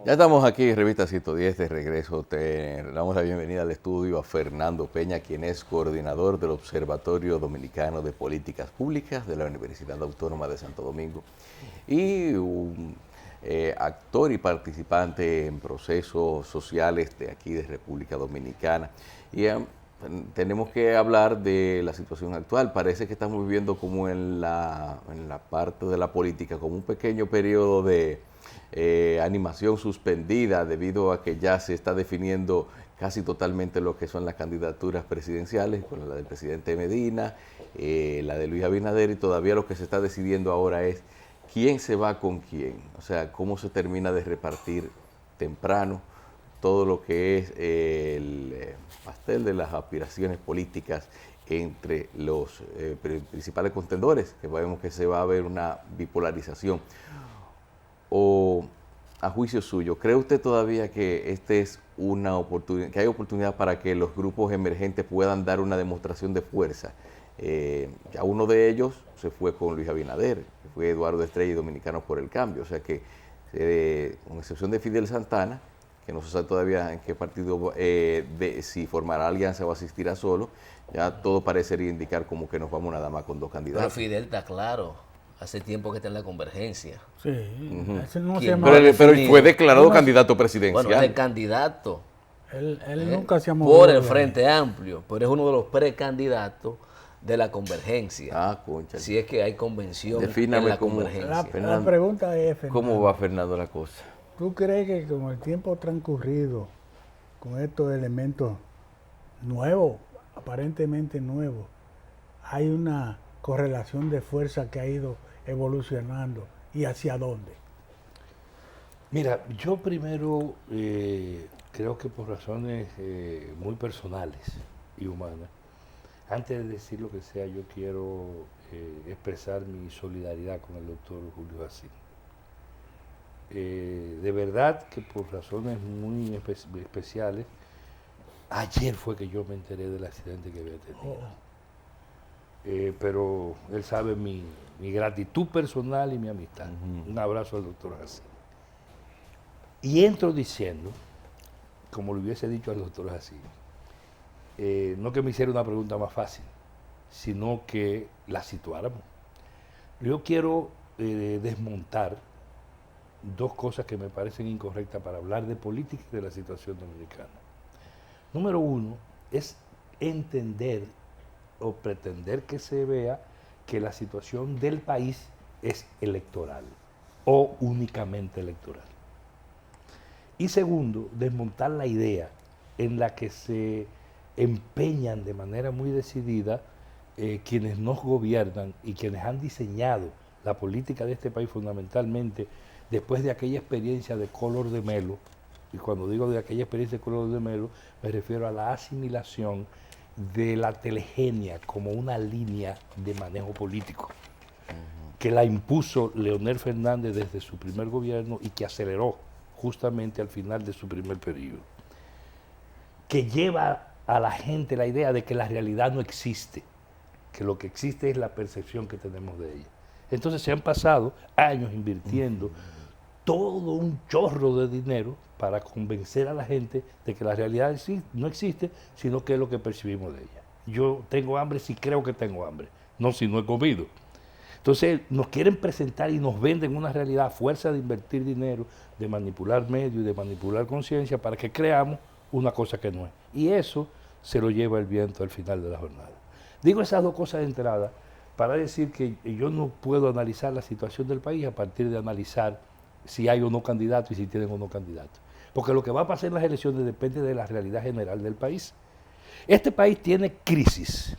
Ya estamos aquí en Revista 110 de regreso. Te damos la bienvenida al estudio a Fernando Peña, quien es coordinador del Observatorio Dominicano de Políticas Públicas de la Universidad Autónoma de Santo Domingo y un actor y participante en procesos sociales de aquí de República Dominicana. Y tenemos que hablar de la situación actual. Parece que estamos viviendo como en la parte de la política, como un pequeño periodo de animación suspendida debido a que ya se está definiendo casi totalmente lo que son las candidaturas presidenciales, con la del presidente Medina, la de Luis Abinader, y todavía lo que se está decidiendo ahora es quién se va con quién, o sea, cómo se termina de repartir temprano todo lo que es el pastel de las aspiraciones políticas entre los principales contendores, que vemos que se va a ver una bipolarización. O a juicio suyo, ¿cree usted todavía que este es una oportunidad, que hay oportunidad para que los grupos emergentes puedan dar una demostración de fuerza? Ya uno de ellos se fue con Luis Abinader, que fue Eduardo Estrella y Dominicanos por el Cambio, o sea que, con excepción de Fidel Santana, que no se sabe todavía en qué partido, si formará alianza o asistirá solo, ya todo parecería indicar como que nos vamos nada más con dos candidatos. Pero Fidel está claro, hace tiempo que está en la convergencia. Sí, ese no se ¿Quién? llama. Pero fue declarado Uno- candidato presidencial. Bueno, es el candidato Él nunca se ha movido por de el ahí. Frente Amplio, pero es uno de los precandidatos de la convergencia. Ah, concha. Si es que hay convención Defíname en la cómo- convergencia. La Fernando, pregunta es, Fernando, ¿cómo va Fernando la cosa? ¿tú crees que con el tiempo transcurrido, con estos elementos nuevos, aparentemente nuevos, hay una correlación de fuerza que ha ido evolucionando y hacia dónde? Mira, yo primero creo que por razones muy personales y humanas, antes de decir lo que sea, yo quiero expresar mi solidaridad con el doctor Julio Jacín. De verdad que por razones muy especiales, ayer fue que yo me enteré del accidente que había tenido. Pero él sabe mi gratitud personal y mi amistad. Un abrazo al doctor Jacín. Y entro diciendo, como le hubiese dicho al doctor Jacín, no que me hiciera una pregunta más fácil, sino que la situáramos. Yo quiero desmontar dos cosas que me parecen incorrectas para hablar de política y de la situación dominicana. Número uno es entender o pretender que se vea que la situación del país es electoral o únicamente electoral. Y segundo, desmontar la idea en la que se empeñan de manera muy decidida quienes nos gobiernan y quienes han diseñado la política de este país fundamentalmente después de aquella experiencia de Collor de Mello. Y cuando digo de aquella experiencia de Collor de Mello, me refiero a la asimilación de la telegenia como una línea de manejo político, que la impuso Leonel Fernández desde su primer gobierno y que aceleró justamente al final de su primer periodo, que lleva a la gente la idea de que la realidad no existe, que lo que existe es la percepción que tenemos de ella. Entonces se han pasado años invirtiendo todo un chorro de dinero para convencer a la gente de que la realidad no existe, sino que es lo que percibimos de ella. Yo tengo hambre si creo que tengo hambre, no si no he comido. Entonces nos quieren presentar y nos venden una realidad a fuerza de invertir dinero, de manipular medios y de manipular conciencia para que creamos una cosa que no es. Y eso se lo lleva el viento al final de la jornada. Digo esas dos cosas de entrada para decir que yo no puedo analizar la situación del país a partir de analizar si hay o no candidatos y si tienen o no candidatos. Porque lo que va a pasar en las elecciones depende de la realidad general del país. Este país tiene crisis,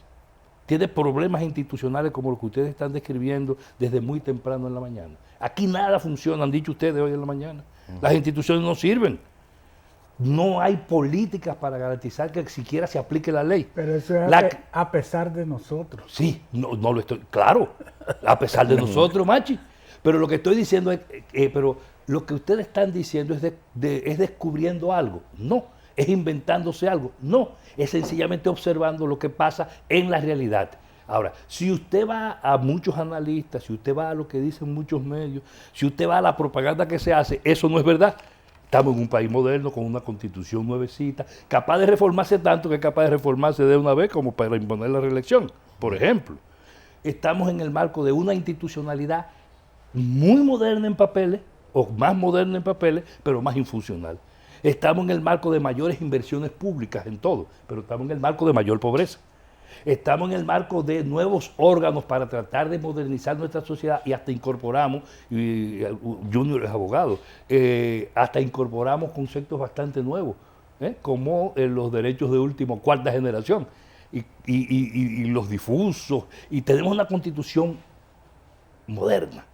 tiene problemas institucionales como los que ustedes están describiendo desde muy temprano en la mañana. Aquí nada funciona, han dicho ustedes hoy en la mañana. Las instituciones no sirven. No hay políticas para garantizar que siquiera se aplique la ley. Pero eso es a pesar de nosotros. Sí, no lo estoy, claro, a pesar de nosotros, machi. Pero lo que estoy diciendo es, pero lo que ustedes están diciendo es descubriendo algo. No, es inventándose algo. No, es sencillamente observando lo que pasa en la realidad. Ahora, si usted va a muchos analistas, si usted va a lo que dicen muchos medios, si usted va a la propaganda que se hace, eso no es verdad. Estamos en un país moderno con una constitución nuevecita, capaz de reformarse tanto que es capaz de reformarse de una vez como para imponer la reelección, por ejemplo. Estamos en el marco de una institucionalidad muy moderna en papeles, o más moderna en papeles, pero más infuncional. Estamos en el marco de mayores inversiones públicas en todo, pero estamos en el marco de mayor pobreza. Estamos en el marco de nuevos órganos para tratar de modernizar nuestra sociedad y hasta incorporamos, y Junior es abogado, hasta incorporamos conceptos bastante nuevos, como los derechos de última, cuarta generación y los difusos, y tenemos una constitución moderna.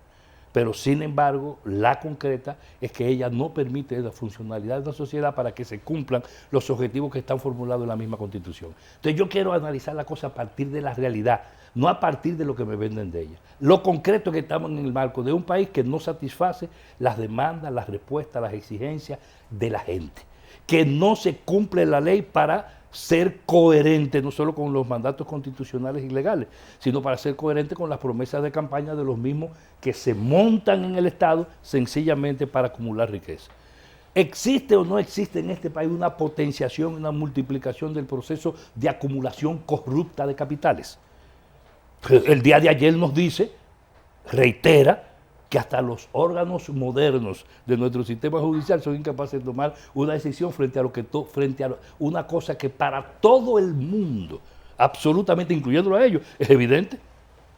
Pero sin embargo, la concreta es que ella no permite la funcionalidad de la sociedad para que se cumplan los objetivos que están formulados en la misma Constitución. Entonces yo quiero analizar la cosa a partir de la realidad, no a partir de lo que me venden de ella. Lo concreto es que estamos en el marco de un país que no satisface las demandas, las respuestas, las exigencias de la gente, que no se cumple la ley para ser coherente no solo con los mandatos constitucionales y legales, sino para ser coherente con las promesas de campaña de los mismos que se montan en el Estado sencillamente para acumular riqueza. ¿Existe o no existe en este país una potenciación, una multiplicación del proceso de acumulación corrupta de capitales? El día de ayer nos dice, reitera, que hasta los órganos modernos de nuestro sistema judicial son incapaces de tomar una decisión frente a una cosa que para todo el mundo, absolutamente incluyéndolo a ellos, es evidente,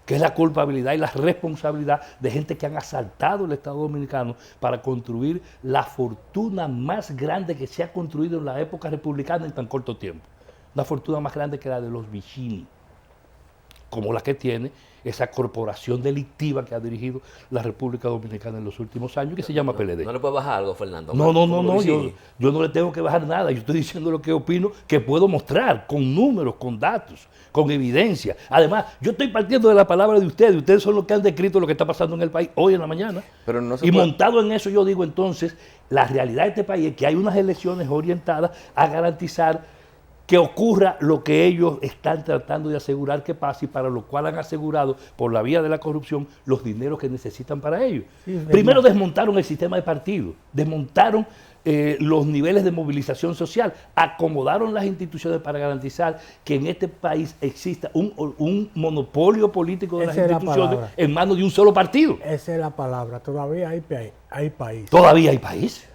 que es la culpabilidad y la responsabilidad de gente que han asaltado el Estado Dominicano para construir la fortuna más grande que se ha construido en la época republicana en tan corto tiempo. Una fortuna más grande que la de los Vicini, como la que tiene esa corporación delictiva que ha dirigido la República Dominicana en los últimos años, que se llama PLD. ¿No le puede bajar algo, Fernando? No, yo no le tengo que bajar nada, yo estoy diciendo lo que opino, que puedo mostrar con números, con datos, con evidencia. Además, yo estoy partiendo de la palabra de ustedes son los que han descrito lo que está pasando en el país hoy en la mañana. Pero no se y puede... montado en eso yo digo entonces, la realidad de este país es que hay unas elecciones orientadas a garantizar que ocurra lo que ellos están tratando de asegurar que pase y para lo cual han asegurado por la vía de la corrupción los dineros que necesitan para ello. Sí, primero desmontaron el sistema de partidos, desmontaron los niveles de movilización social, acomodaron las instituciones para garantizar que en este país exista un monopolio político de las instituciones en manos de un solo partido. Esa es la palabra, todavía hay país. ¿Todavía hay país?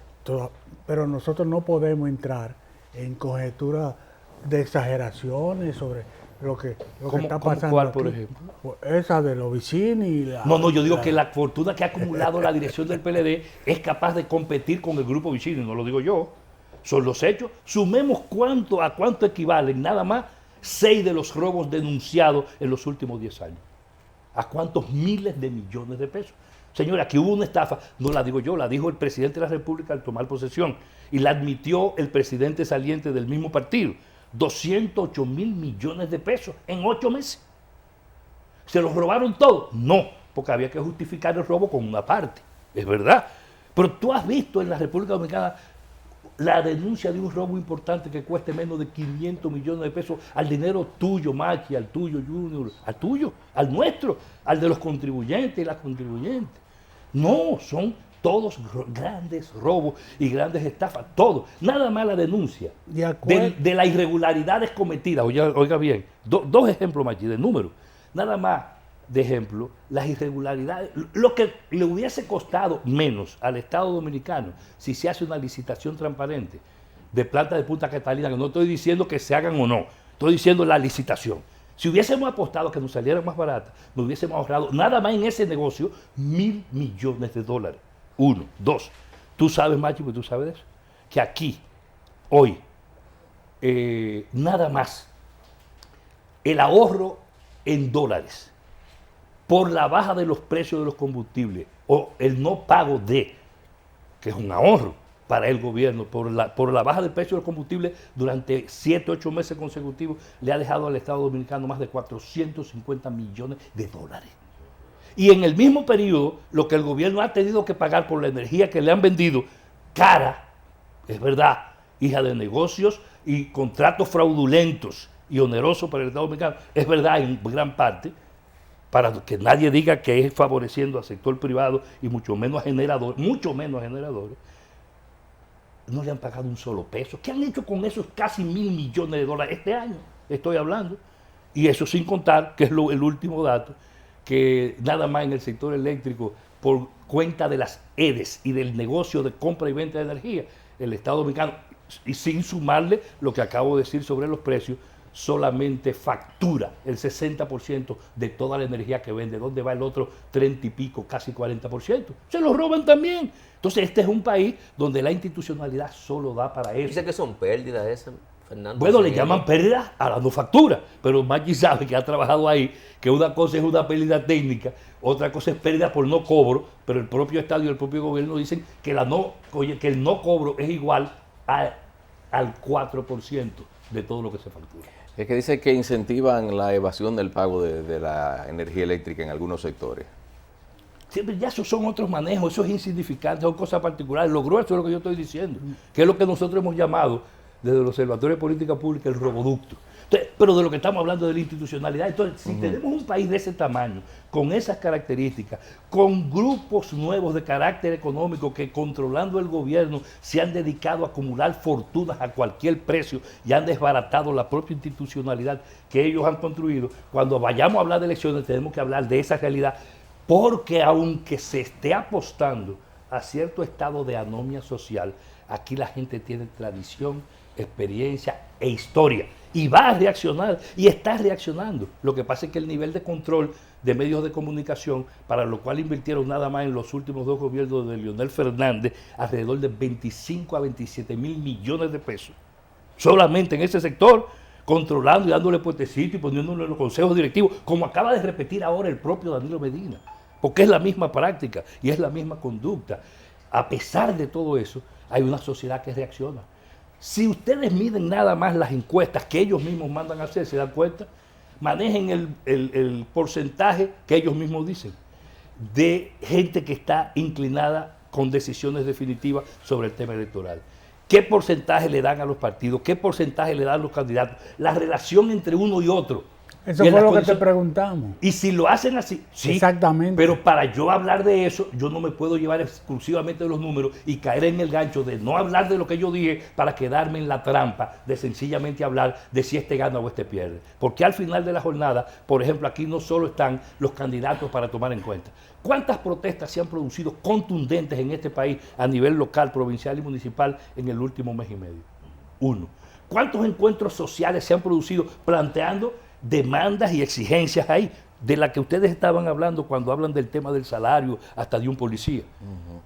Pero nosotros no podemos entrar en conjeturas de exageraciones sobre lo que está pasando. ¿Cuál, por ejemplo? Esa de los Vicini. Yo digo que la fortuna que ha acumulado la dirección del PLD es capaz de competir con el grupo Vicini, no lo digo yo, son los hechos. Sumemos a cuánto equivalen nada más 6 de los robos denunciados en los últimos 10 años. ¿A cuántos miles de millones de pesos? Señora, aquí hubo una estafa, no la digo yo, la dijo el presidente de la República al tomar posesión y la admitió el presidente saliente del mismo partido. 208 mil millones de pesos en 8 meses. ¿Se los robaron todos? No, porque había que justificar el robo con una parte, es verdad. Pero tú has visto en la República Dominicana la denuncia de un robo importante que cueste menos de 500 millones de pesos al dinero tuyo, Machi, al tuyo, Junior, al tuyo, al nuestro, al de los contribuyentes y las contribuyentes. No, son todos grandes robos y grandes estafas, todo. Nada más la denuncia de las irregularidades cometidas. Oiga bien, dos ejemplos, Machi, de números. Nada más de ejemplo, las irregularidades, lo que le hubiese costado menos al Estado Dominicano si se hace una licitación transparente de plantas de Punta Catalina, que no estoy diciendo que se hagan o no, estoy diciendo la licitación. Si hubiésemos apostado a que nos saliera más barata, nos hubiésemos ahorrado nada más en ese negocio 1.000 millones de dólares. 1, 2. Tú sabes, Machi, porque tú sabes de eso, que aquí, hoy, nada más, el ahorro en dólares por la baja de los precios de los combustibles o el no pago que es un ahorro para el gobierno, por la baja del precio del combustible durante 7, 8 meses consecutivos, le ha dejado al Estado Dominicano más de 450 millones de dólares. Y en el mismo periodo, lo que el gobierno ha tenido que pagar por la energía que le han vendido, cara, es verdad, hija de negocios y contratos fraudulentos y onerosos para el Estado Dominicano, es verdad en gran parte, para que nadie diga que es favoreciendo al sector privado y mucho menos a generadores, no le han pagado un solo peso. ¿Qué han hecho con esos casi $1.000 millones este año? Estoy hablando. Y eso sin contar, que es el último dato, que nada más en el sector eléctrico, por cuenta de las EDES y del negocio de compra y venta de energía, el Estado Dominicano, y sin sumarle lo que acabo de decir sobre los precios, solamente factura el 60% de toda la energía que vende. ¿Dónde va el otro 30 y pico, casi 40%? Se lo roban también. Entonces este es un país donde la institucionalidad solo da para eso. Dice que son pérdidas esas, Fernando. Bueno, le llaman pérdidas a la no factura, pero Maggi sabe que ha trabajado ahí, que una cosa es una pérdida técnica, otra cosa es pérdida por no cobro, pero el propio Estado y el propio gobierno dicen que, que el no cobro es igual al 4% de todo lo que se factura. Es que dice que incentivan la evasión del pago de la energía eléctrica en algunos sectores. Siempre ya esos son otros manejos, eso es insignificante, son cosas particulares. Lo grueso es lo que yo estoy diciendo, que es lo que nosotros hemos llamado desde el Observatorio de Política Pública el roboducto. Entonces, pero de lo que estamos hablando de la institucionalidad. Entonces, si tenemos un país de ese tamaño, con esas características, con grupos nuevos de carácter económico que controlando el gobierno se han dedicado a acumular fortunas a cualquier precio y han desbaratado la propia institucionalidad que ellos han construido, cuando vayamos a hablar de elecciones tenemos que hablar de esa realidad, porque aunque se esté apostando a cierto estado de anomia social, aquí la gente tiene tradición, experiencia e historia y va a reaccionar y está reaccionando. Lo que pasa es que el nivel de control de medios de comunicación, para lo cual invirtieron nada más en los últimos 2 gobiernos de Leonel Fernández alrededor de 25 a 27 mil millones de pesos, solamente en ese sector, controlando y dándole puestecito y poniéndole en los consejos directivos, como acaba de repetir ahora el propio Danilo Medina, porque es la misma práctica y es la misma conducta. A pesar de todo eso, hay una sociedad que reacciona. Si ustedes miden nada más las encuestas que ellos mismos mandan a hacer, se dan cuenta, manejen el porcentaje que ellos mismos dicen de gente que está inclinada con decisiones definitivas sobre el tema electoral. ¿Qué porcentaje le dan a los partidos? ¿Qué porcentaje le dan a los candidatos? La relación entre uno y otro. Eso fue lo que te preguntamos. Y si lo hacen así, sí. Exactamente. Pero para yo hablar de eso, yo no me puedo llevar exclusivamente de los números y caer en el gancho de no hablar de lo que yo dije para quedarme en la trampa de sencillamente hablar de si este gana o este pierde. Porque al final de la jornada, por ejemplo, aquí no solo están los candidatos para tomar en cuenta. ¿Cuántas protestas se han producido contundentes en este país a nivel local, provincial y municipal en el último mes y medio? 1. ¿Cuántos encuentros sociales se han producido planteando demandas y exigencias ahí, de las que ustedes estaban hablando cuando hablan del tema del salario, hasta de un policía?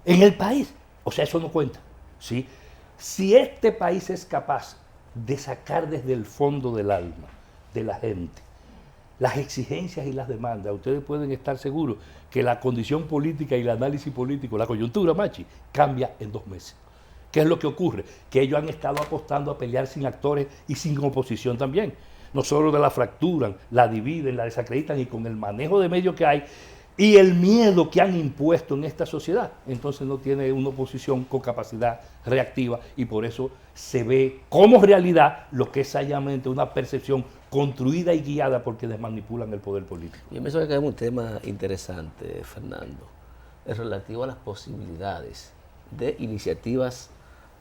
En el país, o sea, eso no cuenta, ¿sí? Si este país es capaz de sacar desde el fondo del alma de la gente las exigencias y las demandas, ustedes pueden estar seguros que la condición política y el análisis político, la coyuntura, Machi, cambia en 2 meses. ¿Qué es lo que ocurre? Que ellos han estado apostando a pelear sin actores y sin oposición también. No solo la fracturan, la dividen, la desacreditan, y con el manejo de medios que hay y el miedo que han impuesto en esta sociedad, entonces no tiene una oposición con capacidad reactiva, y por eso se ve como realidad lo que es sabiamente una percepción construida y guiada porque desmanipulan el poder político. Yo me parece que hay un tema interesante, Fernando, es relativo a las posibilidades de iniciativas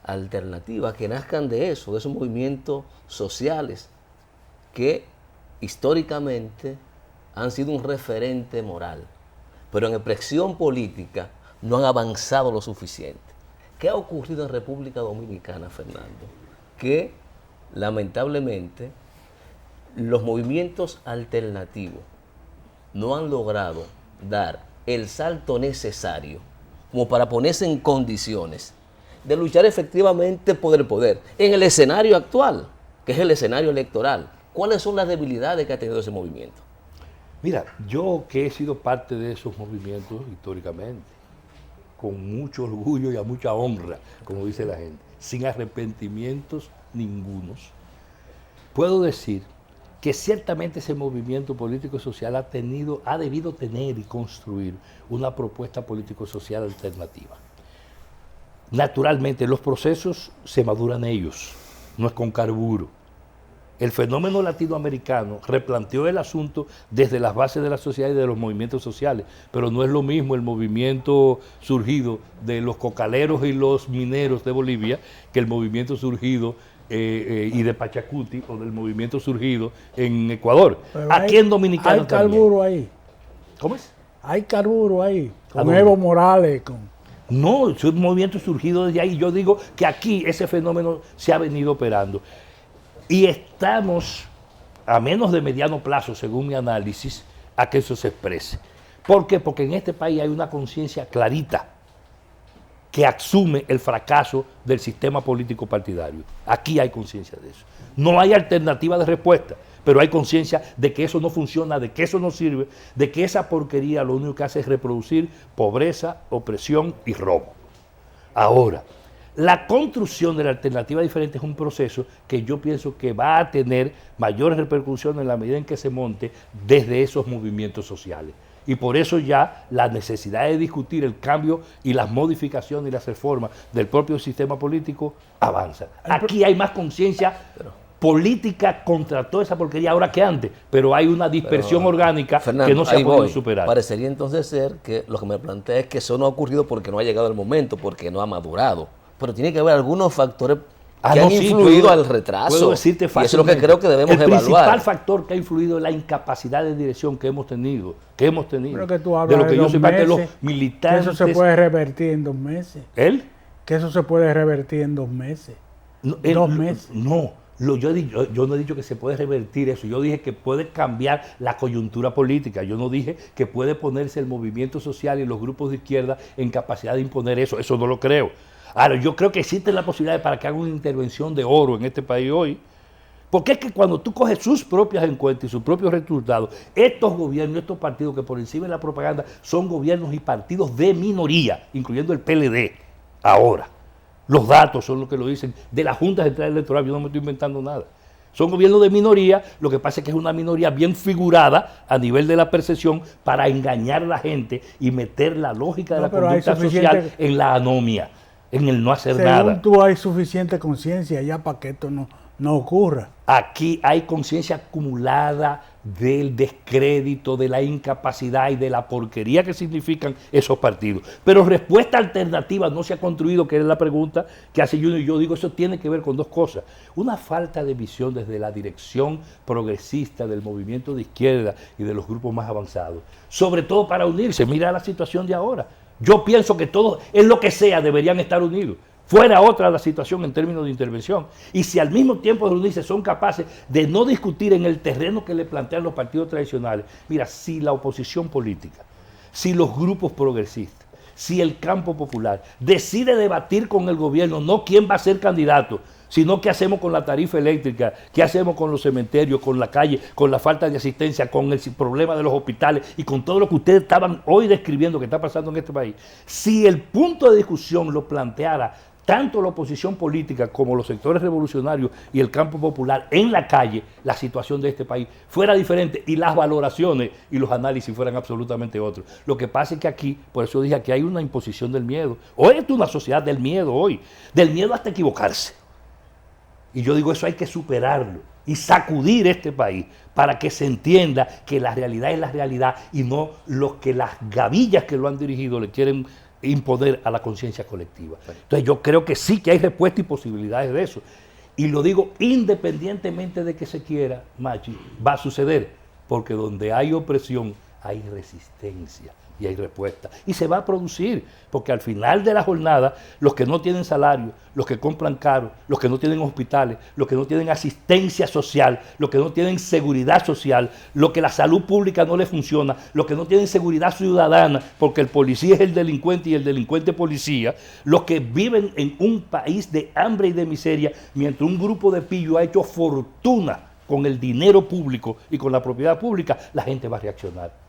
alternativas que nazcan de eso, de esos movimientos sociales que históricamente han sido un referente moral, pero en expresión política no han avanzado lo suficiente. ¿Qué ha ocurrido en República Dominicana, Fernando? Que lamentablemente los movimientos alternativos no han logrado dar el salto necesario como para ponerse en condiciones de luchar efectivamente por el poder en el escenario actual, que es el escenario electoral. ¿Cuáles son las debilidades que ha tenido ese movimiento? Mira, yo que he sido parte de esos movimientos históricamente, con mucho orgullo y a mucha honra, como dice la gente, sin arrepentimientos ningunos, puedo decir que ciertamente ese movimiento político-social ha debido tener y construir una propuesta político-social alternativa. Naturalmente, los procesos se maduran ellos, no es con carburo. El fenómeno latinoamericano replanteó el asunto desde las bases de la sociedad y de los movimientos sociales, pero no es lo mismo el movimiento surgido de los cocaleros y los mineros de Bolivia que el movimiento surgido y de Pachacuti o del movimiento surgido en Ecuador. Pero Aquí en Dominicana hay carburo ahí. ¿Cómo es? Hay carburo ahí. ¿A Con dónde? Evo Morales. No, es un movimiento surgido desde ahí. Yo digo que aquí ese fenómeno se ha venido operando. Y estamos a menos de mediano plazo, según mi análisis, a que eso se exprese. ¿Por qué? Porque en este país hay una conciencia clarita que asume el fracaso del sistema político partidario. Aquí hay conciencia de eso. No hay alternativa de respuesta, pero hay conciencia de que eso no funciona, de que eso no sirve, de que esa porquería lo único que hace es reproducir pobreza, opresión y robo. Ahora, la construcción de la alternativa diferente es un proceso que yo pienso que va a tener mayores repercusiones en la medida en que se monte desde esos movimientos sociales. Y por eso ya la necesidad de discutir el cambio y las modificaciones y las reformas del propio sistema político avanza. Aquí hay más conciencia política contra toda esa porquería ahora que antes, pero hay una dispersión orgánica Fernando, que no se ha ahí podido voy. superar. Parecería entonces ser que lo que me plantea es que eso no ha ocurrido porque no ha llegado el momento, porque no ha madurado. Pero tiene que haber algunos factores que han influido al retraso. Puedo decirte y eso es lo que fácilmente. creo que debemos el evaluar. El principal factor que ha influido es la incapacidad de dirección que hemos tenido. Pero que tú hablas de lo que yo dos soy parte de los meses, militantes. Que eso se puede revertir en 2 meses. ¿Él? Que eso se puede revertir en 2 meses. No, 2 meses. No, yo no he dicho que se puede revertir eso. Yo dije que puede cambiar la coyuntura política. Yo no dije que puede ponerse el movimiento social y los grupos de izquierda en capacidad de imponer eso. Eso no lo creo. Ahora, yo creo que existe la posibilidad para que haga una intervención de oro en este país hoy. Porque es que cuando tú coges sus propias encuestas y sus propios resultados, estos gobiernos, estos partidos que por encima de la propaganda son gobiernos y partidos de minoría, incluyendo el PLD, ahora. Los datos son los que lo dicen de la Junta Central Electoral, yo no me estoy inventando nada. Son gobiernos de minoría, lo que pasa es que es una minoría bien figurada a nivel de la percepción para engañar a la gente y meter la lógica de la conducta social en la anomia, en el no hacer nada. Según tú hay suficiente conciencia ya para que esto no ocurra. Aquí hay conciencia acumulada del descrédito, de la incapacidad y de la porquería que significan esos partidos. Pero respuesta alternativa no se ha construido, que es la pregunta que hace Junior, y yo digo, eso tiene que ver con 2 cosas. Una falta de visión desde la dirección progresista del movimiento de izquierda y de los grupos más avanzados, sobre todo para unirse. Mira la situación de ahora. Yo pienso que todos, en lo que sea, deberían estar unidos. Fuera otra la situación en términos de intervención. Y si al mismo tiempo de unirse son capaces de no discutir en el terreno que le plantean los partidos tradicionales. Mira, si la oposición política, si los grupos progresistas, si el campo popular decide debatir con el gobierno, no quién va a ser candidato, sino qué hacemos con la tarifa eléctrica, qué hacemos con los cementerios, con la calle, con la falta de asistencia, con el problema de los hospitales y con todo lo que ustedes estaban hoy describiendo que está pasando en este país. Si el punto de discusión lo planteara tanto la oposición política como los sectores revolucionarios y el campo popular en la calle, la situación de este país fuera diferente y las valoraciones y los análisis fueran absolutamente otros. Lo que pasa es que aquí, por eso dije que hay una imposición del miedo. Hoy es una sociedad del miedo, del miedo hasta equivocarse. Y yo digo, eso hay que superarlo y sacudir este país para que se entienda que la realidad es la realidad y no los que las gavillas que lo han dirigido le quieren imponer a la conciencia colectiva. Entonces yo creo que sí que hay respuesta y posibilidades de eso. Y lo digo independientemente de que se quiera, Machi, va a suceder, porque donde hay opresión hay resistencia y hay respuesta. Y se va a producir, porque al final de la jornada, los que no tienen salario, los que compran caro, los que no tienen hospitales, los que no tienen asistencia social, los que no tienen seguridad social, los que la salud pública no les funciona, los que no tienen seguridad ciudadana, porque el policía es el delincuente y el delincuente policía, los que viven en un país de hambre y de miseria, mientras un grupo de pillos ha hecho fortuna con el dinero público y con la propiedad pública, la gente va a reaccionar.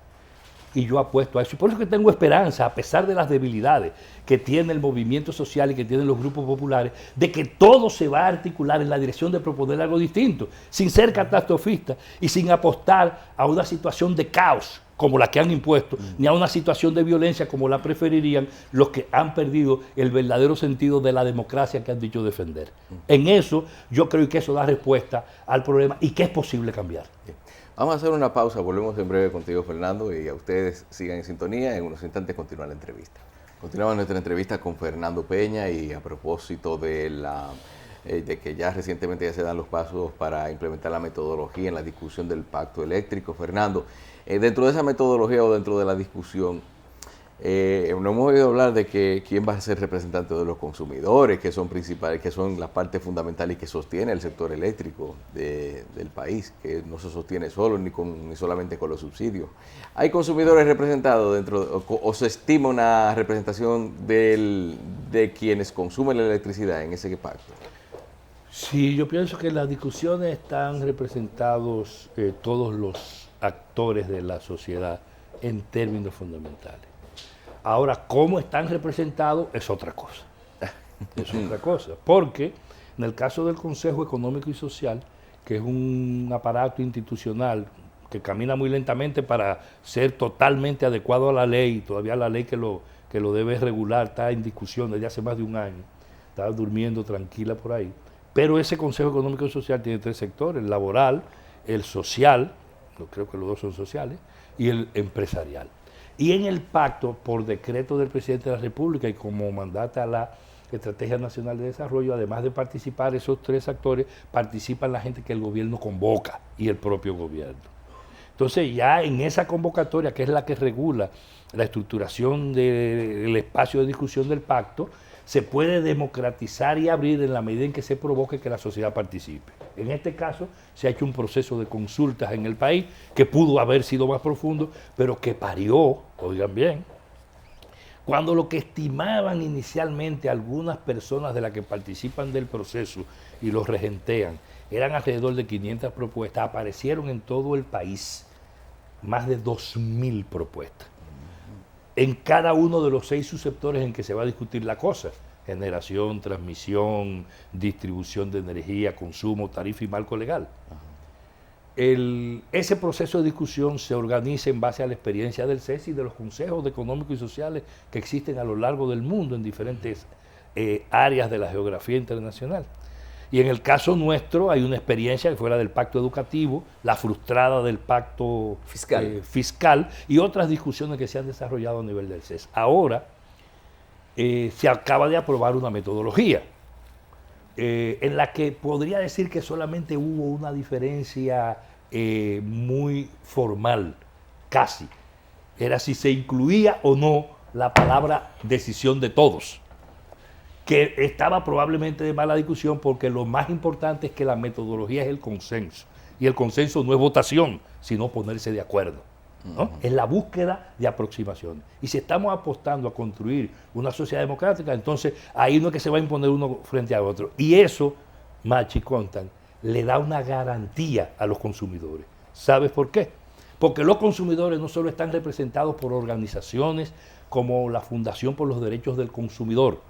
Y yo apuesto a eso. Y por eso que tengo esperanza, a pesar de las debilidades que tiene el movimiento social y que tienen los grupos populares, de que todo se va a articular en la dirección de proponer algo distinto, sin ser catastrofista y sin apostar a una situación de caos como la que han impuesto, ni a una situación de violencia como la preferirían los que han perdido el verdadero sentido de la democracia que han dicho defender. En eso yo creo que eso da respuesta al problema y que es posible cambiar. Bien. Vamos a hacer una pausa, volvemos en breve contigo, Fernando, y a ustedes sigan en sintonía. En unos instantes continúa la entrevista. Continuamos nuestra entrevista con Fernando Peña y a propósito de que ya recientemente ya se dan los pasos para implementar la metodología en la discusión del pacto eléctrico. Fernando, dentro de esa metodología o dentro de la discusión, no hemos oído hablar de que quién va a ser representante de los consumidores, que son principales, que son la parte fundamental y que sostiene el sector eléctrico del país, que no se sostiene solo ni solamente con los subsidios. ¿Hay consumidores representados dentro, o se estima una representación de quienes consumen la electricidad en ese pacto? Sí, yo pienso que en las discusiones están representados todos los actores de la sociedad en términos fundamentales. Ahora, cómo están representados es otra cosa. Es otra cosa. Porque en el caso del Consejo Económico y Social, que es un aparato institucional que camina muy lentamente para ser totalmente adecuado a la ley, todavía la ley que lo debe regular está en discusión desde hace más de un año, está durmiendo tranquila por ahí. Pero ese Consejo Económico y Social tiene tres sectores: el laboral, el social, no creo que los dos son sociales, y el empresarial. Y en el pacto, por decreto del presidente de la República y como mandata la Estrategia Nacional de Desarrollo, además de participar esos tres actores, participan la gente que el gobierno convoca y el propio gobierno. Entonces ya en esa convocatoria, que es la que regula la estructuración del espacio de discusión del pacto, se puede democratizar y abrir en la medida en que se provoque que la sociedad participe. En este caso se ha hecho un proceso de consultas en el país que pudo haber sido más profundo, pero que parió, oigan bien, cuando lo que estimaban inicialmente algunas personas de las que participan del proceso y los regentean eran alrededor de 500 propuestas, aparecieron en todo el país más de 2.000 propuestas. En cada uno de los 6 subsectores en que se va a discutir la cosa: generación, transmisión, distribución de energía, consumo, tarifa y marco legal. Ese proceso de discusión se organiza en base a la experiencia del CES y de los consejos económicos y sociales que existen a lo largo del mundo en diferentes áreas de la geografía internacional. Y en el caso nuestro hay una experiencia que fue la del pacto educativo, la frustrada del pacto fiscal y otras discusiones que se han desarrollado a nivel del CES. Ahora se acaba de aprobar una metodología en la que podría decir que solamente hubo una diferencia muy formal, casi. Era si se incluía o no la palabra decisión de todos, que estaba probablemente de mala discusión, porque lo más importante es que la metodología es el consenso, y el consenso no es votación, sino ponerse de acuerdo, ¿no? Es la búsqueda de aproximaciones. Y si estamos apostando a construir una sociedad democrática, entonces ahí no es que se va a imponer uno frente a otro. Y eso, Machi Contan, le da una garantía a los consumidores. ¿Sabes por qué? Porque los consumidores no solo están representados por organizaciones como la Fundación por los Derechos del Consumidor,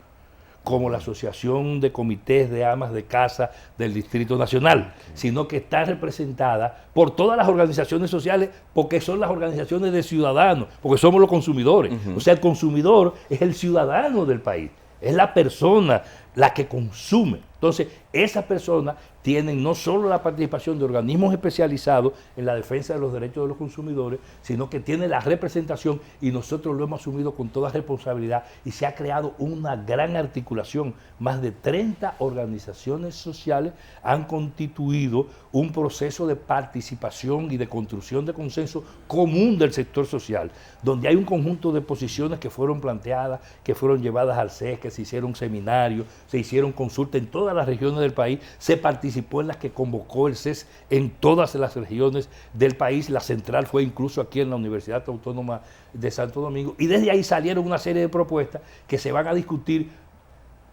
como la Asociación de Comités de Amas de Casa del Distrito Nacional, sino que está representada por todas las organizaciones sociales, porque son las organizaciones de ciudadanos, porque somos los consumidores. O sea, el consumidor es el ciudadano del país, es la persona la que consume. Entonces, esas personas tienen no solo la participación de organismos especializados en la defensa de los derechos de los consumidores, sino que tienen la representación, y nosotros lo hemos asumido con toda responsabilidad, y se ha creado una gran articulación. Más de 30 organizaciones sociales han constituido un proceso de participación y de construcción de consenso común del sector social, donde hay un conjunto de posiciones que fueron planteadas, que fueron llevadas al CES, que se hicieron seminarios, se hicieron consultas en todas las regiones del país, se participó en las que convocó el CES en todas las regiones del país. La central fue incluso aquí en la Universidad Autónoma de Santo Domingo, y desde ahí salieron una serie de propuestas que se van a discutir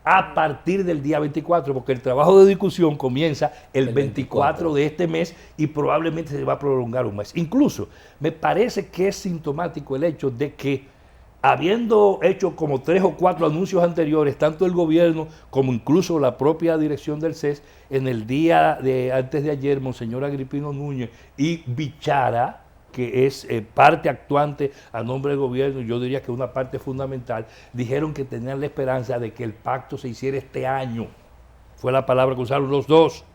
a partir del día 24, porque el trabajo de discusión comienza el 24 de este mes y probablemente se va a prolongar un mes. Incluso me parece que es sintomático el hecho de que, habiendo hecho como 3 o 4 anuncios anteriores, tanto el gobierno como incluso la propia dirección del CES, en el día de antes de ayer, Monseñor Agripino Núñez y Bichara, que es parte actuante a nombre del gobierno, yo diría que una parte fundamental, dijeron que tenían la esperanza de que el pacto se hiciera este año. Fue la palabra que usaron los dos.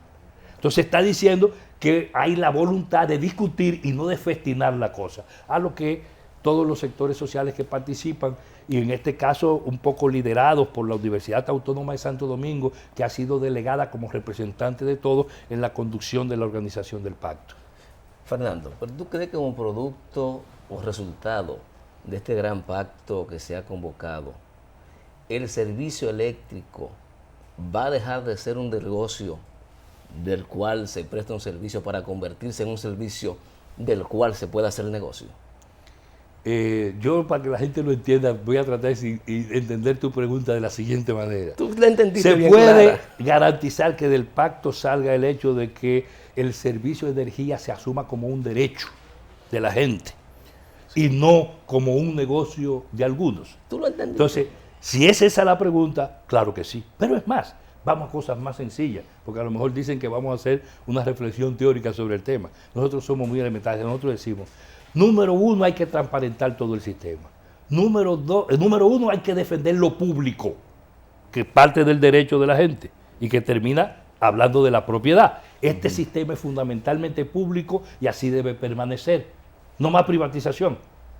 Entonces está diciendo que hay la voluntad de discutir y no de festinar la cosa, a lo que todos los sectores sociales que participan, y en este caso un poco liderados por la Universidad Autónoma de Santo Domingo, que ha sido delegada como representante de todos en la conducción de la organización del pacto. Fernando, ¿pero tú crees que como producto o resultado de este gran pacto que se ha convocado, el servicio eléctrico va a dejar de ser un negocio del cual se presta un servicio para convertirse en un servicio del cual se pueda hacer negocio? Yo, para que la gente lo entienda, voy a tratar de entender tu pregunta de la siguiente manera. Tú la entendiste bien ¿Se puede clara. garantizar que del pacto salga el hecho de que el servicio de energía se asuma como un derecho de la gente y no como un negocio de algunos? Tú lo entendiste. Entonces, si es esa la pregunta, claro que sí. Pero es más, vamos a cosas más sencillas, porque a lo mejor dicen que vamos a hacer una reflexión teórica sobre el tema. Nosotros somos muy elementales, nosotros decimos, número uno, hay que transparentar todo el sistema. Número uno, hay que defender lo público, que parte del derecho de la gente y que termina hablando de la propiedad. Este sistema es fundamentalmente público y así debe permanecer. No más privatización.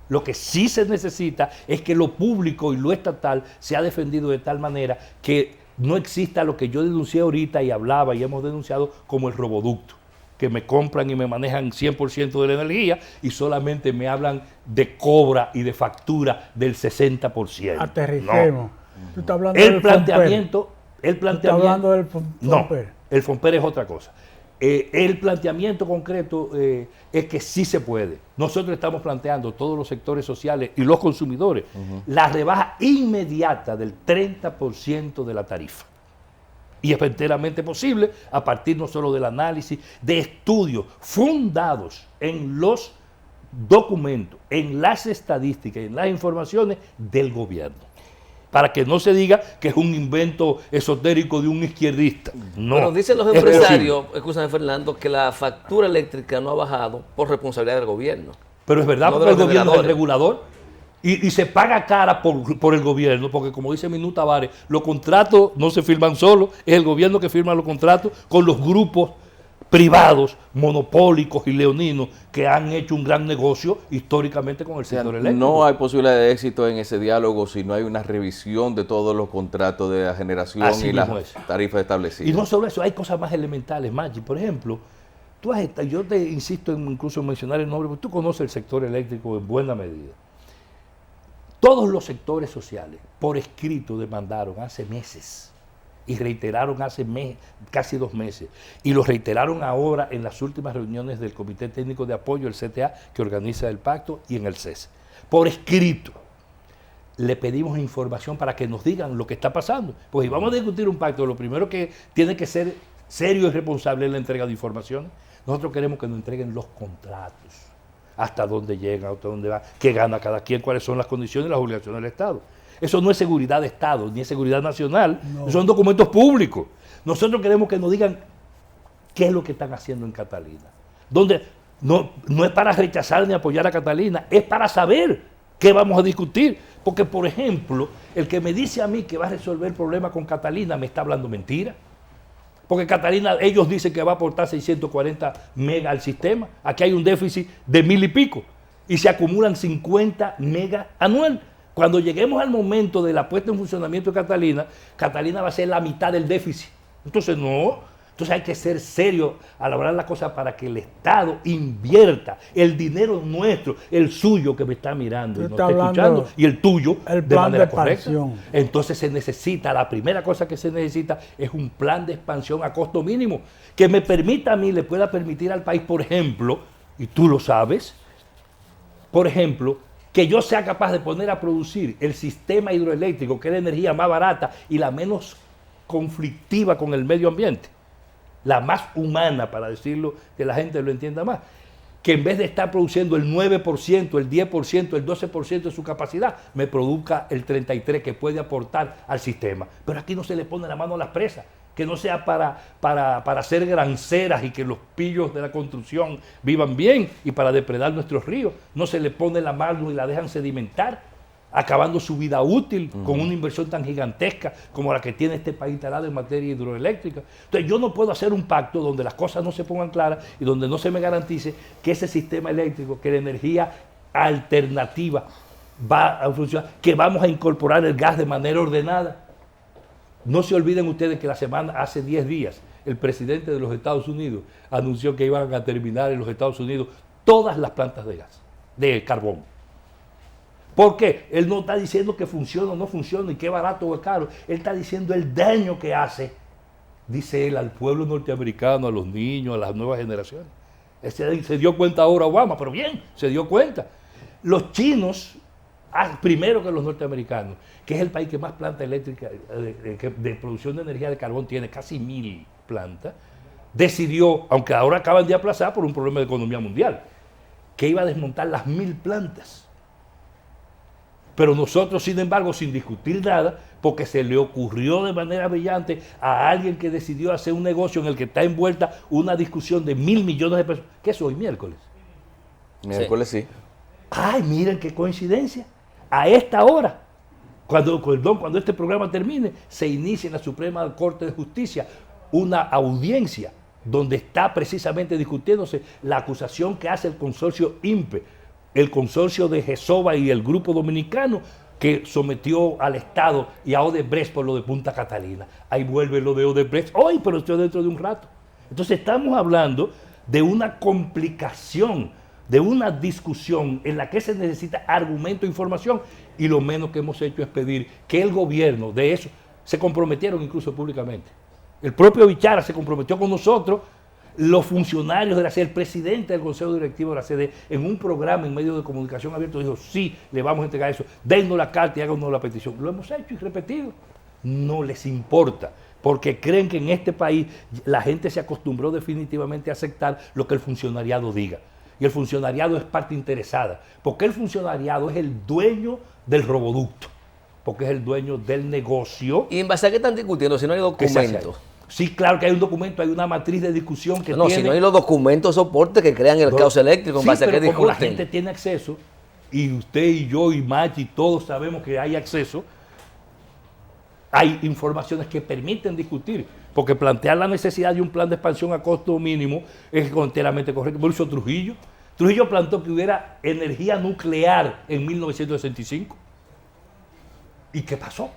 Lo que sí se necesita es que lo público y lo estatal sea defendido de tal manera que no exista lo que yo denuncié ahorita y hablaba y hemos denunciado como el roboducto, que me compran y me manejan 100% de la energía y solamente me hablan de cobra y de factura del 60%. Aterricemos. No. Tú estás hablando El del planteamiento... Estás hablando del No, Fomper. el Fomper es otra cosa. El planteamiento concreto es que sí se puede. Nosotros estamos planteando, todos los sectores sociales y los consumidores, la rebaja inmediata del 30% de la tarifa. Y es enteramente posible a partir no solo del análisis, de estudios fundados en los documentos, en las estadísticas, en las informaciones del gobierno. Para que no se diga que es un invento esotérico de un izquierdista. No. Bueno, dicen los es empresarios, posible. escúchame Fernando, que la factura eléctrica no ha bajado por responsabilidad del gobierno. Pero es verdad, No porque de el los gobierno es el generadores. regulador y se paga cara por el gobierno, porque como dice Minú Tavares, los contratos no se firman solos, es el gobierno que firma los contratos con los grupos privados, monopólicos y leoninos que han hecho un gran negocio históricamente con el sector eléctrico. No hay posibilidad de éxito en ese diálogo si no hay una revisión de todos los contratos de la generación Así y las mismo es. tarifas establecidas. Y no solo eso, hay cosas más elementales, Maggi. Por ejemplo, yo te insisto incluso en mencionar el nombre, porque tú conoces el sector eléctrico en buena medida. Todos los sectores sociales, por escrito, demandaron hace meses y reiteraron hace casi 2 meses. Y lo reiteraron ahora en las últimas reuniones del Comité Técnico de Apoyo, el CTA, que organiza el pacto, y en el CES. Por escrito, le pedimos información para que nos digan lo que está pasando. Pues si vamos a discutir un pacto, lo primero que tiene que ser serio y responsable es la entrega de información. Nosotros queremos que nos entreguen los contratos, hasta dónde llegan, hasta dónde va, qué gana cada quien, cuáles son las condiciones y las obligaciones del Estado. Eso no es seguridad de Estado, ni es seguridad nacional, no. Son documentos públicos. Nosotros queremos que nos digan qué es lo que están haciendo en Catalina. Donde no es para rechazar ni apoyar a Catalina, es para saber qué vamos a discutir. Porque, por ejemplo, el que me dice a mí que va a resolver el problema con Catalina me está hablando mentira. Porque Catalina, ellos dicen que va a aportar 640 megas al sistema. Aquí hay un déficit de 1000 y pico. Y se acumulan 50 megas anual. Cuando lleguemos al momento de la puesta en funcionamiento de Catalina, Catalina va a ser la mitad del déficit. Entonces, no. Entonces hay que ser serio al hablar las cosas para que el Estado invierta el dinero nuestro, el suyo que me está mirando y no está escuchando, y el tuyo de manera correcta. Entonces se necesita, la primera cosa que se necesita es un plan de expansión a costo mínimo, que me permita a mí, le pueda permitir al país, por ejemplo, y tú lo sabes, por ejemplo, que yo sea capaz de poner a producir el sistema hidroeléctrico, que es la energía más barata y la menos conflictiva con el medio ambiente, la más humana, para decirlo, que la gente lo entienda más, que en vez de estar produciendo el 9%, el 10%, el 12% de su capacidad, me produzca el 33% que puede aportar al sistema. Pero aquí no se le pone la mano a las presas, que no sea para hacer granceras y que los pillos de la construcción vivan bien y para depredar nuestros ríos. No se le pone la mano y la dejan sedimentar, acabando su vida útil con una inversión tan gigantesca como la que tiene este país talado en materia hidroeléctrica. Entonces yo no puedo hacer un pacto donde las cosas no se pongan claras y donde no se me garantice que ese sistema eléctrico, que la energía alternativa va a funcionar, que vamos a incorporar el gas de manera ordenada. No se olviden ustedes que hace 10 días, el presidente de los Estados Unidos anunció que iban a terminar en los Estados Unidos todas las plantas de gas, de carbón. ¿Por qué? Él no está diciendo que funciona o no funciona y qué barato o caro. Él está diciendo el daño que hace, dice él, al pueblo norteamericano, a los niños, a las nuevas generaciones. Se dio cuenta ahora Obama, pero bien, se dio cuenta. Los chinos, primero que los norteamericanos, que es el país que más plantas eléctricas de producción de energía de carbón tiene, casi 1000 plantas, decidió, aunque ahora acaban de aplazar por un problema de economía mundial, que iba a desmontar las 1000 plantas. Pero nosotros, sin embargo, sin discutir nada, porque se le ocurrió de manera brillante a alguien que decidió hacer un negocio en el que está envuelta una discusión de 1.000 millones de pesos. ¿Qué es hoy, miércoles? Miércoles sí. Ay, miren qué coincidencia. A esta hora, cuando este programa termine, se inicia en la Suprema Corte de Justicia una audiencia donde está precisamente discutiéndose la acusación que hace el consorcio INPE, el consorcio de GESOBA y el Grupo Dominicano, que sometió al Estado y a Odebrecht por lo de Punta Catalina. Ahí vuelve lo de Odebrecht hoy, pero esto dentro de un rato. Entonces estamos hablando de una complicación, de una discusión en la que se necesita argumento e información, y lo menos que hemos hecho es pedir que el gobierno de eso, se comprometieron incluso públicamente. El propio Bichara se comprometió con nosotros, los funcionarios de la sede, el presidente del Consejo Directivo de la sede, en un programa en medio de comunicación abierto, dijo, sí, le vamos a entregar eso, dennos la carta y háganos la petición. Lo hemos hecho y repetido. No les importa, porque creen que en este país la gente se acostumbró definitivamente a aceptar lo que el funcionariado diga. Y el funcionariado es parte interesada, porque el funcionariado es el dueño del roboducto, porque es el dueño del negocio. ¿Y en base a qué están discutiendo si no hay documentos? Sí, claro que hay un documento, hay una matriz de discusión que no, tiene... si no hay los documentos soporte que crean el caos eléctrico, en base a qué discuten. Como la gente tiene acceso, y usted y yo y Machi, todos sabemos que hay acceso, hay informaciones que permiten discutir, porque plantear la necesidad de un plan de expansión a costo mínimo es enteramente correcto. Por eso Trujillo planteó que hubiera energía nuclear en 1965. ¿Y qué pasó?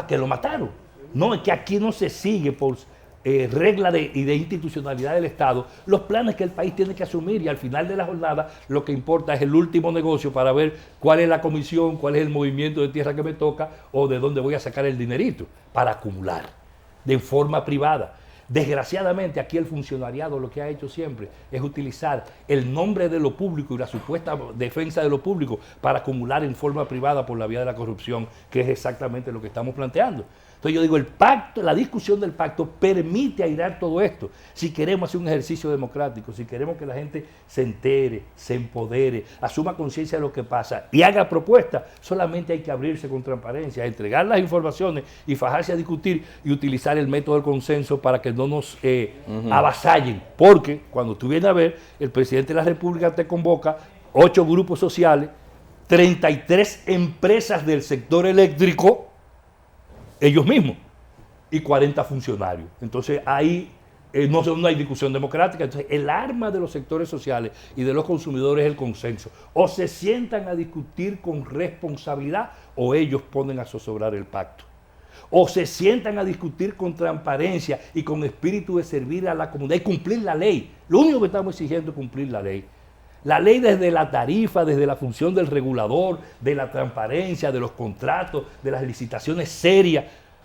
Que lo mataron. No, es que aquí no se sigue por regla y de institucionalidad del Estado los planes que el país tiene que asumir, y al final de la jornada lo que importa es el último negocio para ver cuál es la comisión, cuál es el movimiento de tierra que me toca o de dónde voy a sacar el dinerito para acumular de forma privada. Desgraciadamente aquí el funcionariado lo que ha hecho siempre es utilizar el nombre de lo público y la supuesta defensa de lo público para acumular en forma privada por la vía de la corrupción, que es exactamente lo que estamos planteando. Entonces yo digo, el pacto, la discusión del pacto permite airar todo esto. Si queremos hacer un ejercicio democrático, si queremos que la gente se entere, se empodere, asuma conciencia de lo que pasa y haga propuestas, solamente hay que abrirse con transparencia, entregar las informaciones y fajarse a discutir y utilizar el método del consenso para que no nos avasallen. Porque cuando tú vienes a ver, el presidente de la República te convoca 8 grupos sociales, 33 empresas del sector eléctrico, ellos mismos, y 40 funcionarios. Entonces ahí no hay discusión democrática. Entonces el arma de los sectores sociales y de los consumidores es el consenso. O se sientan a discutir con responsabilidad o ellos ponen a zozobrar el pacto. O se sientan a discutir con transparencia y con espíritu de servir a la comunidad y cumplir la ley. Lo único que estamos exigiendo es cumplir la ley. La ley desde la tarifa, desde la función del regulador, de la transparencia, de los contratos, de las licitaciones serias,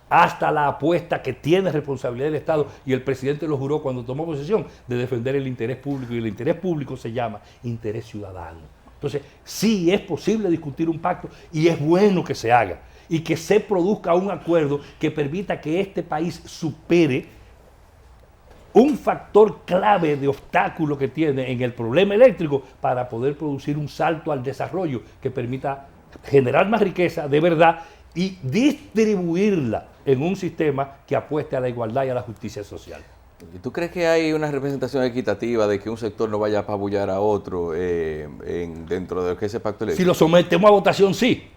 hasta la apuesta que tiene responsabilidad del Estado, y el presidente lo juró cuando tomó posesión, de defender el interés público, y el interés público se llama interés ciudadano. Entonces, sí es posible discutir un pacto y es bueno que se haga y que se produzca un acuerdo que permita que este país supere un factor clave de obstáculo que tiene en el problema eléctrico para poder producir un salto al desarrollo que permita generar más riqueza de verdad y distribuirla en un sistema que apueste a la igualdad y a la justicia social. ¿Y tú crees que hay una representación equitativa de que un sector no vaya a apabullar a otro dentro de lo que es ese pacto eléctrico? Si lo sometemos a votación, sí.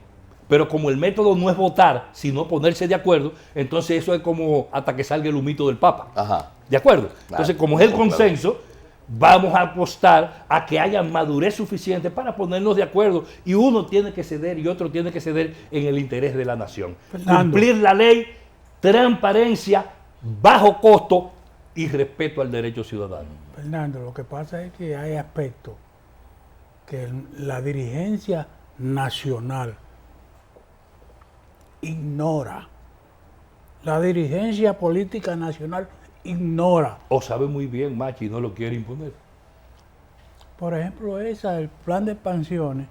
Pero como el método no es votar, sino ponerse de acuerdo, entonces eso es como hasta que salga el humito del Papa. Ajá. ¿De acuerdo? Claro. Entonces, como es el consenso, vamos a apostar a que haya madurez suficiente para ponernos de acuerdo y uno tiene que ceder y otro tiene que ceder en el interés de la nación. Fernando. Cumplir la ley, transparencia, bajo costo y respeto al derecho ciudadano. Fernando, lo que pasa es que hay aspectos que la dirigencia nacional ignora. La dirigencia política nacional ignora. O sabe muy bien, Machi, y no lo quiere imponer. Por ejemplo, el plan de expansiones.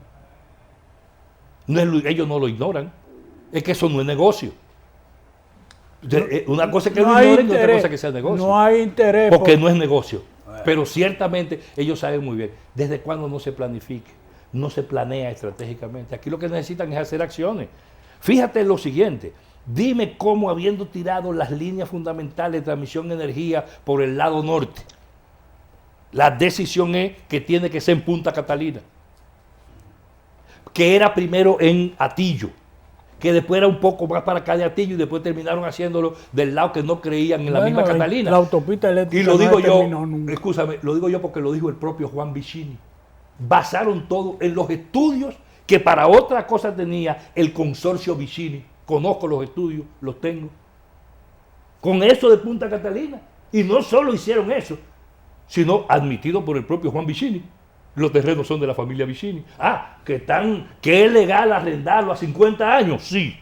Ellos no lo ignoran. Es que eso no es negocio. Una cosa es que No lo hay ignoren y otra interés, cosa es que sea negocio. no hay interés. Porque no es negocio. Pero ciertamente ellos saben muy bien desde cuándo no se planifica, no se planea estratégicamente. Aquí lo que necesitan es hacer acciones. Fíjate lo siguiente, dime cómo habiendo tirado las líneas fundamentales de transmisión de energía por el lado norte, la decisión es que tiene que ser en Punta Catalina, que era primero en Atillo, que después era un poco más para acá de Atillo y después terminaron haciéndolo del lado que no creían en la misma Catalina. La autopista eléctrica Y lo digo no yo, terminó nunca. escúchame, lo digo yo porque lo dijo el propio Juan Vicini. Basaron todo en los estudios que para otra cosa tenía el consorcio Vicini. Conozco los estudios, los tengo. Con eso de Punta Catalina. Y no solo hicieron eso, sino admitido por el propio Juan Vicini. Los terrenos son de la familia Vicini. Que es legal arrendarlo a 50 años. Sí,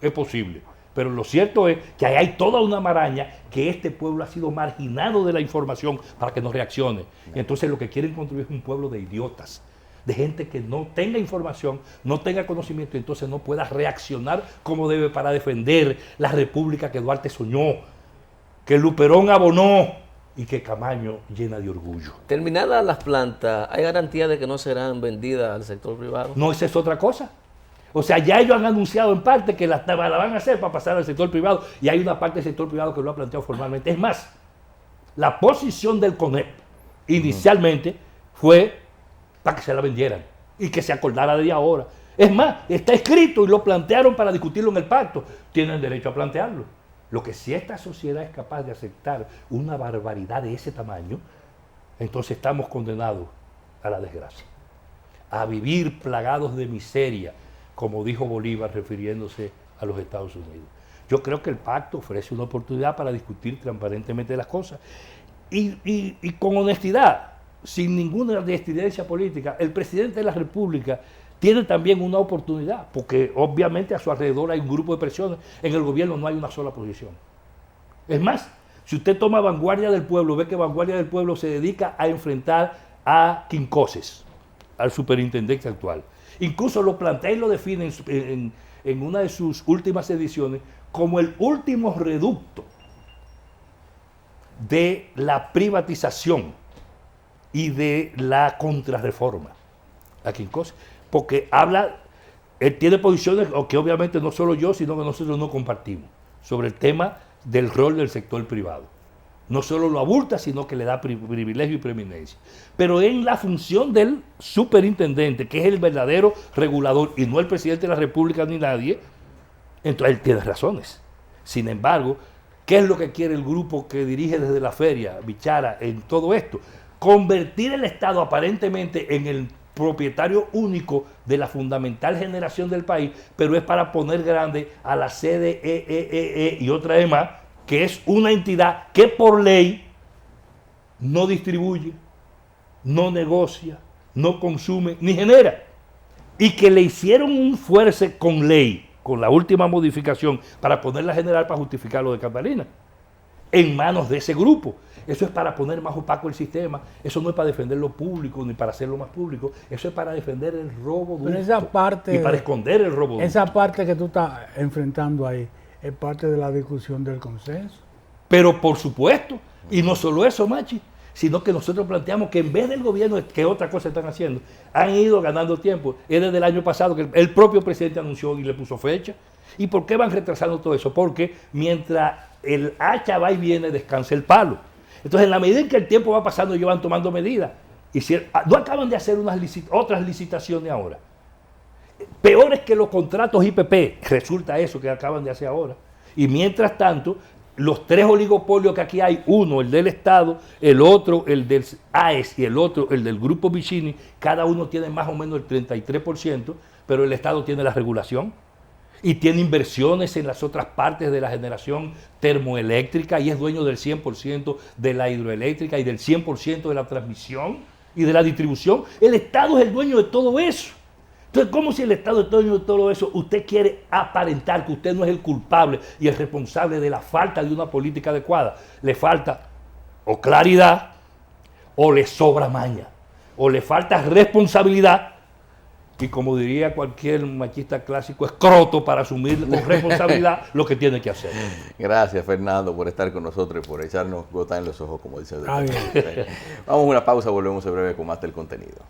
es posible. Pero lo cierto es que hay toda una maraña que este pueblo ha sido marginado de la información para que no reaccione. Y entonces lo que quieren construir es un pueblo de idiotas, de gente que no tenga información, no tenga conocimiento y entonces no pueda reaccionar como debe para defender la república que Duarte soñó, que Luperón abonó y que Camaño llena de orgullo. Terminadas las plantas, ¿hay garantía de que no serán vendidas al sector privado? No, esa es otra cosa. O sea, ya ellos han anunciado en parte que la van a hacer para pasar al sector privado y hay una parte del sector privado que lo ha planteado formalmente. Es más, la posición del CONEP inicialmente fue para que se la vendieran y que se acordara de ahora. Es más, está escrito y lo plantearon para discutirlo en el pacto. Tienen derecho a plantearlo. Lo que si esta sociedad es capaz de aceptar una barbaridad de ese tamaño, entonces estamos condenados a la desgracia, a vivir plagados de miseria, como dijo Bolívar refiriéndose a los Estados Unidos. Yo creo que el pacto ofrece una oportunidad para discutir transparentemente las cosas y con honestidad, sin ninguna destinencia política. El presidente de la República tiene también una oportunidad, porque obviamente a su alrededor hay un grupo de presiones. En el gobierno no hay una sola posición. Es más, si usted toma Vanguardia del Pueblo, ve que Vanguardia del Pueblo se dedica a enfrentar a Quincoses, al superintendente actual. Incluso lo plantea y lo define en una de sus últimas ediciones como el último reducto de la privatización y de la contrarreforma a Quincoses, porque él tiene posiciones que obviamente no solo yo, sino que nosotros no compartimos, sobre el tema del rol del sector privado. No solo lo abulta, sino que le da privilegio y preeminencia. Pero en la función del superintendente, que es el verdadero regulador, y no el presidente de la República ni nadie, entonces él tiene razones. Sin embargo, ¿qué es lo que quiere el grupo que dirige desde la feria, Bichara, en todo esto? Convertir el Estado aparentemente en el propietario único de la fundamental generación del país, pero es para poner grande a la CDEE y otra demás, que es una entidad que por ley no distribuye, no negocia, no consume, ni genera. Y que le hicieron un fuerce con ley, con la última modificación, para ponerla a generar para justificar lo de Catalina, en manos de ese grupo. Eso es para poner más opaco el sistema, eso no es para defender lo público ni para hacerlo más público, eso es para defender el robo Pero esa parte, y para esconder el robo esa parte que tú estás enfrentando ahí es parte de la discusión del consenso. Pero por supuesto, y no solo eso, Machi, sino que nosotros planteamos que en vez del gobierno, que otra cosa están haciendo, han ido ganando tiempo. Es desde el año pasado que el propio presidente anunció y le puso fecha. ¿Y por qué van retrasando todo eso? Porque mientras el hacha va y viene, descansa el palo. Entonces, en la medida en que el tiempo va pasando, ellos van tomando medidas. Y no acaban de hacer otras licitaciones ahora. Peores que los contratos IPP, resulta eso que acaban de hacer ahora. Y mientras tanto, los tres oligopolios que aquí hay, uno el del Estado, el otro el del AES y el otro el del Grupo Vicini, cada uno tiene más o menos el 33%, pero el Estado tiene la regulación y tiene inversiones en las otras partes de la generación termoeléctrica y es dueño del 100% de la hidroeléctrica y del 100% de la transmisión y de la distribución. El Estado es el dueño de todo eso. Entonces, ¿cómo si el Estado es dueño de todo eso? Usted quiere aparentar que usted no es el culpable y el responsable de la falta de una política adecuada. Le falta o claridad, o le sobra maña, o le falta responsabilidad, y como diría cualquier machista clásico, escroto para asumir con responsabilidad lo que tiene que hacer. Gracias, Fernando, por estar con nosotros y por echarnos gota en los ojos, como dice el Ah, Vamos a una pausa, volvemos en breve con más del contenido.